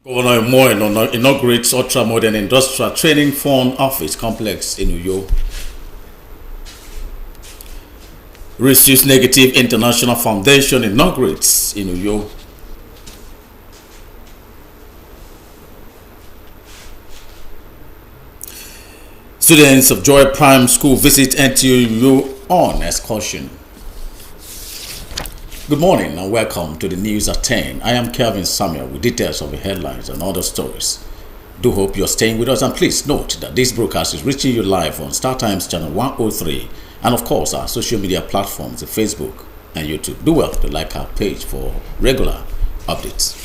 Governor Moeno inaugurates ultra-modern industrial training fund office complex in Uyo. Resist Negative International Foundation inaugurates in Uyo. Students of Joy Prime School visit NTU Uyo on excursion. Good morning and welcome to the news at 10. I am Kelvin Samuel with details of the headlines and other stories. Do hope you're staying with us, and please note that this broadcast is reaching you live on StarTimes channel 103 and of course our social media platforms, Facebook and YouTube. Do well to like our page for regular updates.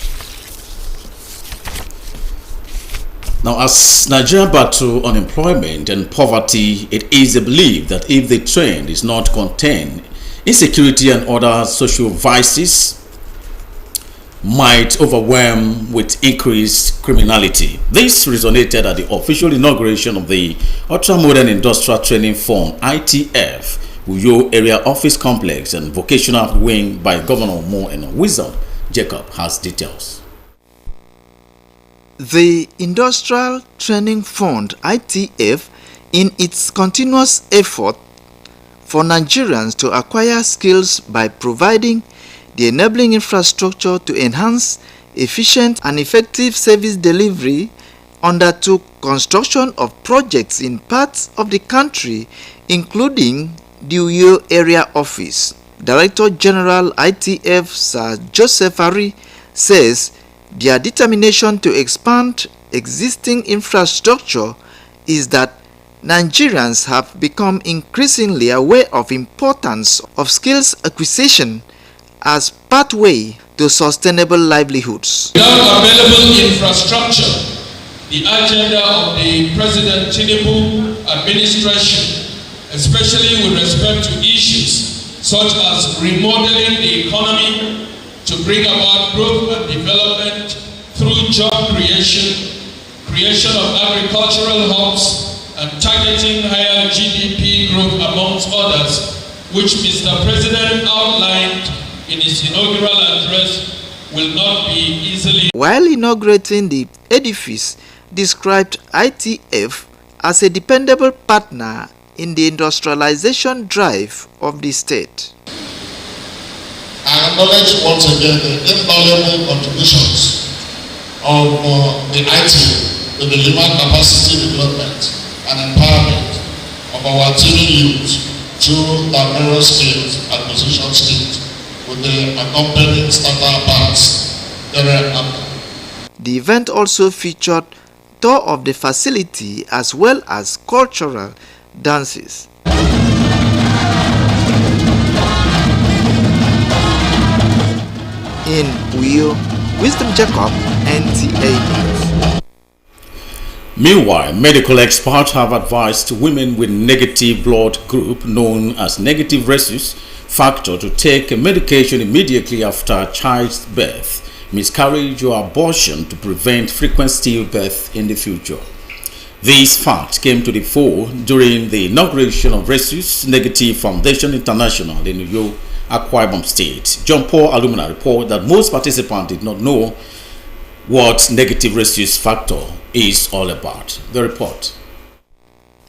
Now, as Nigeria battle unemployment and poverty, it is believed that if the trend is not contained, insecurity and other social vices might overwhelm with increased criminality. This resonated at the official inauguration of the Ultra-Modern Industrial Training Fund (ITF) Uyo Area Office Complex and Vocational Wing by Governor Moeno. Wisdom Jacob has details. The Industrial Training Fund (ITF), in its continuous effort for Nigerians to acquire skills by providing the enabling infrastructure to enhance efficient and effective service delivery, undertook construction of projects in parts of the country, including the Uyo Area Office. Director General ITF Sir Joseph Ari says their determination to expand existing infrastructure is that Nigerians have become increasingly aware of the importance of skills acquisition as pathway to sustainable livelihoods. Without available infrastructure, the agenda of the President Tinubu administration, especially with respect to issues such as remodeling the economy to bring about growth and development through job creation, creation of agricultural hubs, and targeting higher GDP growth amongst others, which Mr. President outlined in his inaugural address, will not be easily. While inaugurating the edifice, described ITF as a dependable partner in the industrialization drive of the state. I acknowledge once again the invaluable contributions of the ITF to deliver capacity development and empowerment of our teeming youth through diverse skills acquisition schemes with the accompanying starter packs thereafter. The event also featured tour of the facility as well as cultural dances. In Uyo, Wisdom Jacob, NTA News. Meanwhile, medical experts have advised women with negative blood group known as negative rhesus factor to take a medication immediately after childbirth, miscarriage or abortion to prevent frequent stillbirth in the future. These facts came to the fore during the inauguration of Rhesus Negative Foundation International in Uyo, Akwa Ibom State. John Paul Alumina report that most participants did not know what negative rhesus factor is all about. The report.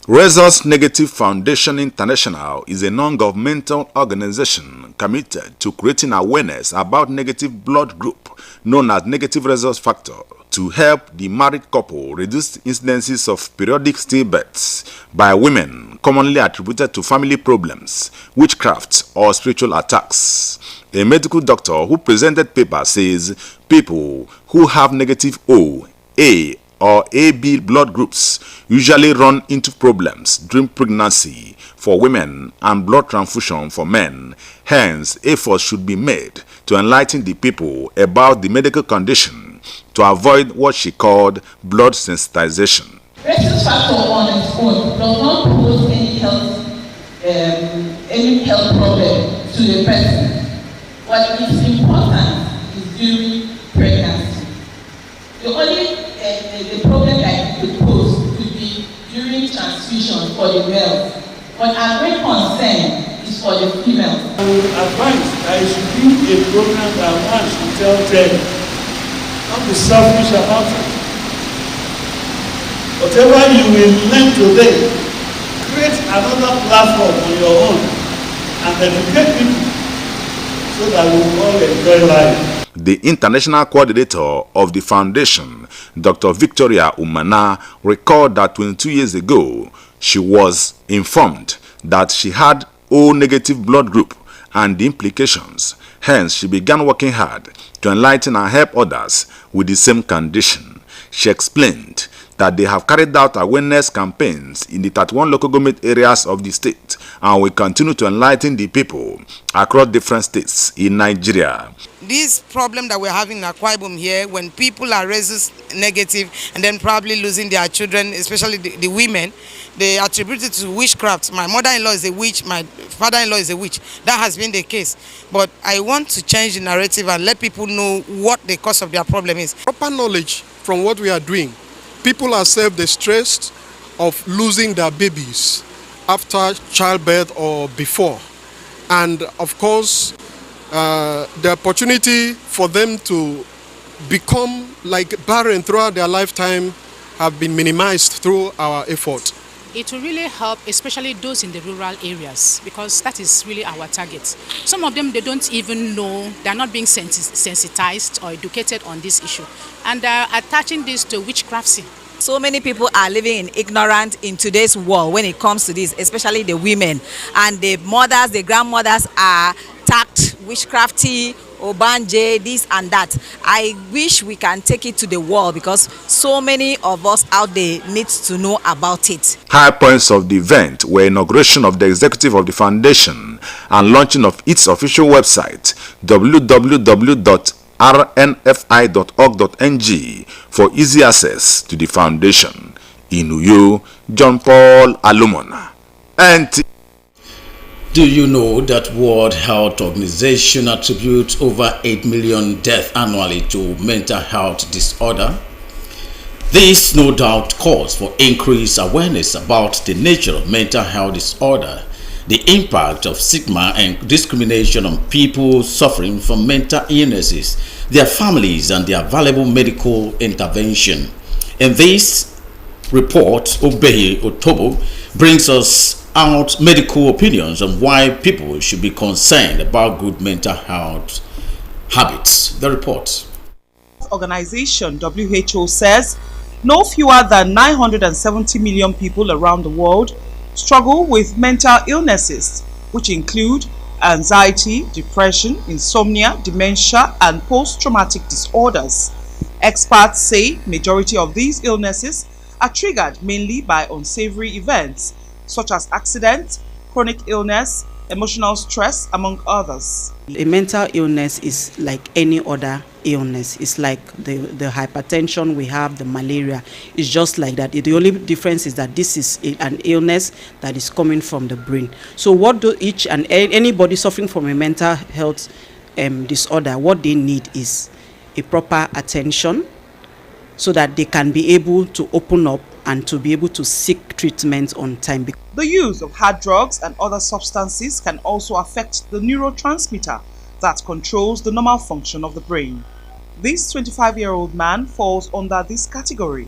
Rhesus Negative Foundation International is a non-governmental organization committed to creating awareness about negative blood group known as negative rhesus factor to help the married couple reduce incidences of periodic stillbirths by women commonly attributed to family problems, witchcraft or spiritual attacks. A medical doctor who presented paper says people who have negative O, A, or AB blood groups usually run into problems during pregnancy for women and blood transfusion for men. Hence, efforts should be made to enlighten the people about the medical condition to avoid what she called blood sensitization. Rhesus factor on its own does not pose any health problem to the person. What is important is during pregnancy. The only the problem that it could pose could be during transfusion for the male. But our great concern is for the female. I would advise that it should be a program that one should tell them, not be selfish about it. Whatever you will learn today, create another platform on your own and educate people so that we will all enjoy life. The international coordinator of the foundation, Dr. Victoria Umana, recalled that 22 years ago, she was informed that she had O negative blood group and the implications. Hence, she began working hard to enlighten and help others with the same condition. She explained that they have carried out awareness campaigns in the 31 local government areas of the state and will continue to enlighten the people across different states in Nigeria. This problem that we're having in Akwa Ibom here, when people are rhesus negative and then probably losing their children, especially the women, they attribute it to witchcraft. My mother-in-law is a witch, my father-in-law is a witch. That has been the case. But I want to change the narrative and let people know what the cause of their problem is. Proper knowledge from what we are doing. People are self-distressed of losing their babies after childbirth or before. And of course, the opportunity for them to become like barren throughout their lifetime have been minimized through our effort. It will really help, especially those in the rural areas, because that is really our target. Some of them, they don't even know, they're not being sensitized or educated on this issue. And they're attaching this to witchcraft. So many people are living in ignorance in today's world when it comes to this, especially the women. And the mothers, the grandmothers are tagged witchcrafty, Obanje, this and that. I wish we can take it to the world because so many of us out there need to know about it. High points of the event were inauguration of the executive of the foundation and launching of its official website, www.rnfi.org.ng, for easy access to the foundation. In Uyo, John Paul Alumona. Do you know that World Health Organization attributes over 8 million deaths annually to mental health disorder? This no doubt calls for increased awareness about the nature of mental health disorder, the impact of stigma and discrimination on people suffering from mental illnesses, their families, and their valuable medical intervention. In this report, Obehi Otobo brings us out medical opinions on why people should be concerned about good mental health habits. The report. Organization WHO says no fewer than 970 million people around the world struggle with mental illnesses, which include anxiety, depression, insomnia, dementia, and post-traumatic disorders. Experts say majority of these illnesses are triggered mainly by unsavory events such as accidents, chronic illness, emotional stress, among others. A mental illness is like any other illness. It's like the hypertension we have, the malaria. It's just like that. The only difference is that this is an illness that is coming from the brain. So what do each and anybody suffering from a mental health disorder, what they need is a proper attention so that they can be able to open up and to be able to seek treatment on time. The use of hard drugs and other substances can also affect the neurotransmitter that controls the normal function of the brain. This 25-year-old man falls under this category.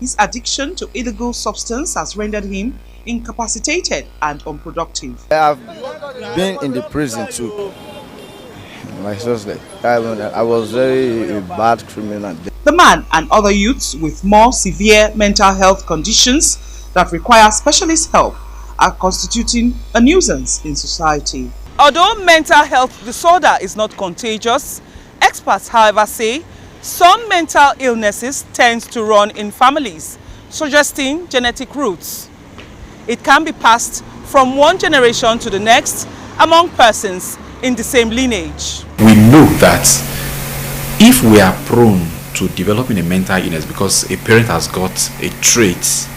His addiction to illegal substance has rendered him incapacitated and unproductive. I have been in the prison too. I was very bad criminal. The man and other youths with more severe mental health conditions that require specialist help are constituting a nuisance in society. Although mental health disorder is not contagious, experts, however, say some mental illnesses tend to run in families, suggesting genetic roots. It can be passed from one generation to the next among persons in the same lineage. We know that if we are prone to developing a mental illness because a parent has got a trait,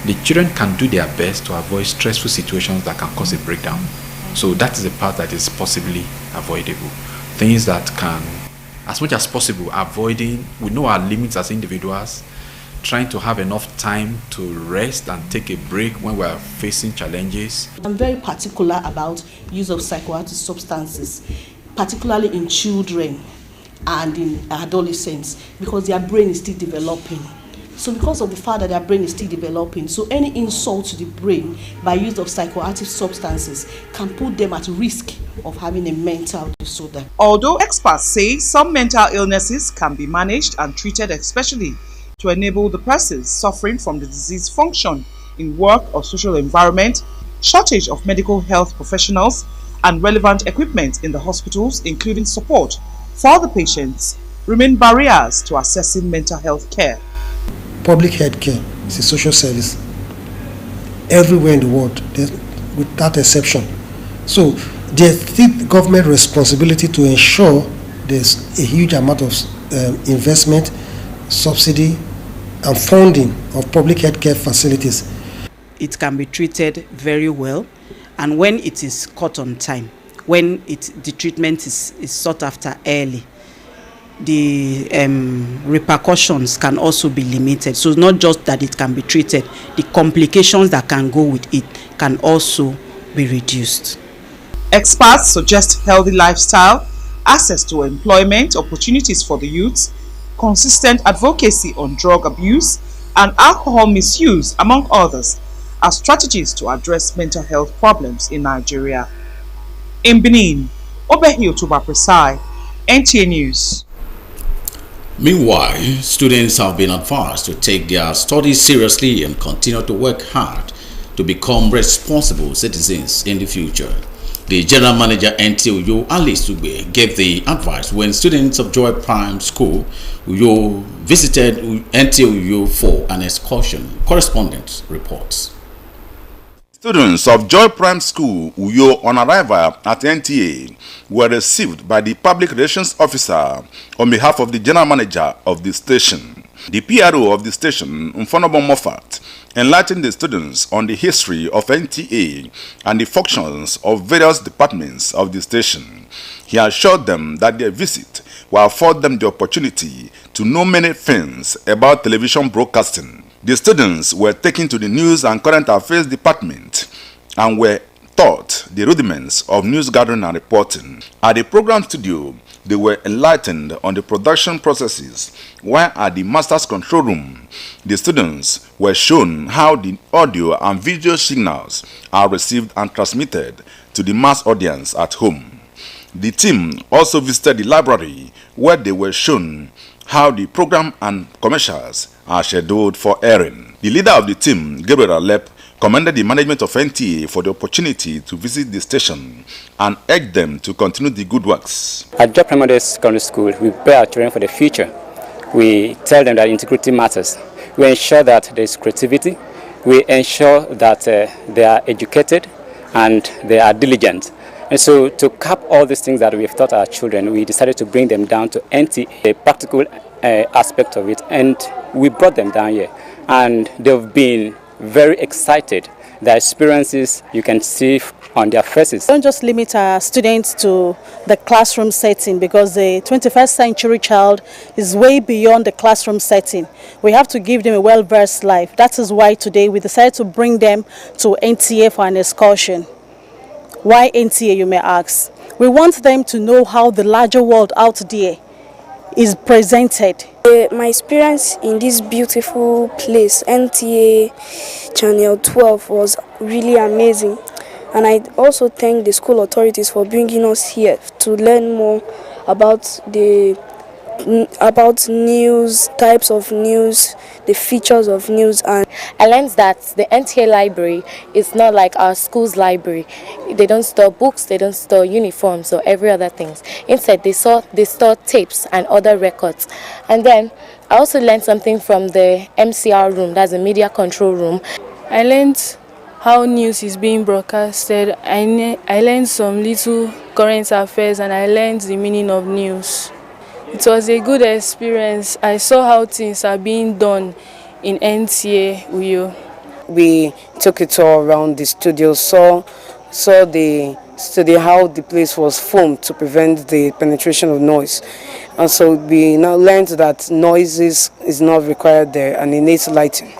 the children can do their best to avoid stressful situations that can cause a breakdown. So that is a part that is possibly avoidable. Things that can, as much as possible, avoiding, we know our limits as individuals, trying to have enough time to rest and take a break when we are facing challenges. I'm very particular about use of psychoactive substances, particularly in children. and in adolescents, because their brain is still developing. So because of the fact that their brain is still developing, so any insult to the brain by use of psychoactive substances can put them at risk of having a mental disorder. Although experts say some mental illnesses can be managed and treated, especially to enable the persons suffering from the disease function in work or social environment, shortage of medical health professionals and relevant equipment in the hospitals, including support for the patients, remain barriers to accessing mental health care. Public health care is a social service everywhere in the world, without exception. So there's still government responsibility to ensure there's a huge amount of investment, subsidy, and funding of public health care facilities. It can be treated very well, and when it is caught on time, when the treatment is sought after early, the repercussions can also be limited. So it's not just that it can be treated, the complications that can go with it can also be reduced. Experts suggest healthy lifestyle, access to employment opportunities for the youth, consistent advocacy on drug abuse and alcohol misuse, among others, as strategies to address mental health problems in Nigeria. In Benin, Obehio Tuba Presai, NTA News. Meanwhile, students have been advised to take their studies seriously and continue to work hard to become responsible citizens in the future. The General Manager NTA Uyo, Alice Ugbe, gave the advice when students of Joy Prime School Uyo visited NTA Uyo for an excursion. Correspondent reports. Students of Joy Prime School Uyo on arrival at NTA were received by the Public Relations Officer on behalf of the General Manager of the station. The PRO of the station, Mfonobo Moffat, enlightened the students on the history of NTA and the functions of various departments of the station. He assured them that their visit will afford them the opportunity to know many things about television broadcasting. The students were taken to the News and Current Affairs Department and were taught the rudiments of news gathering and reporting. At the program studio, they were enlightened on the production processes, while at the Master's Control Room, the students were shown how the audio and video signals are received and transmitted to the mass audience at home. The team also visited the library, where they were shown how the program and commercials are scheduled for airing. The leader of the team, Gabriel Alep, commended the management of NTA for the opportunity to visit the station and urged them to continue the good works. At Joy Primary Secondary School, we prepare our children for the future. We tell them that integrity matters. We ensure that there is creativity. We ensure that they are educated and they are diligent. And so to cap all these things that we've taught our children, we decided to bring them down to NTA, a practical aspect of it, and we brought them down here. And they've been very excited. The experiences you can see on their faces. Don't just limit our students to the classroom setting, because the 21st century child is way beyond the classroom setting. We have to give them a well-versed life. That is why today we decided to bring them to NTA for an excursion. Why NTA, you may ask? We want them to know how the larger world out there is presented. My experience in this beautiful place, NTA Channel 12, was really amazing. And I also thank the school authorities for bringing us here to learn more about news, types of news, the features of news. And I learned that the NTA library is not like our school's library. They don't store books, they don't store uniforms or every other things. Instead, they store tapes and other records. And then I also learned something from the MCR room, that's the media control room. I learned how news is being broadcasted. I learned some little current affairs, and I learned the meaning of news. It was a good experience. I saw how things are being done in NTA Uyo. We took it all around the studio, saw the studio, how the place was formed to prevent the penetration of noise. And so we now learned that noise is not required there, and it needs lighting.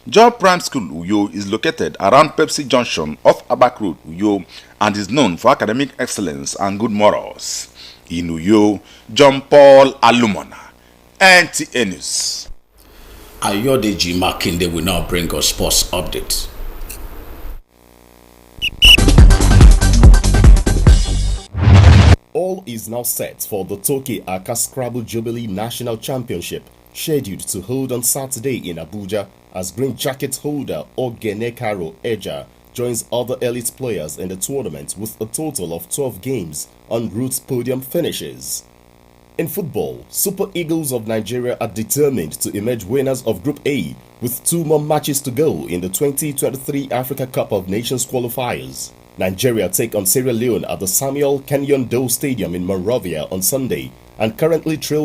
Joy Prime School Uyo is located around Pepsi Junction off Abak Road, Uyo, and is known for academic excellence and good morals. In Uyo, John Paul Alumona, NTA News. Ayodeji Makinde will now bring us sports updates. All is now set for the Toki Aka Scrabble Jubilee National Championship, scheduled to hold on Saturday in Abuja, as Green Jacket holder Ogene Karo Eja joins other elite players in the tournament with a total of 12 games en route podium finishes. In football, Super Eagles of Nigeria are determined to emerge winners of Group A with 2 more matches to go in the 2023 Africa Cup of Nations qualifiers. Nigeria take on Sierra Leone at the Samuel Kenyon Doe Stadium in Monrovia on Sunday and currently trail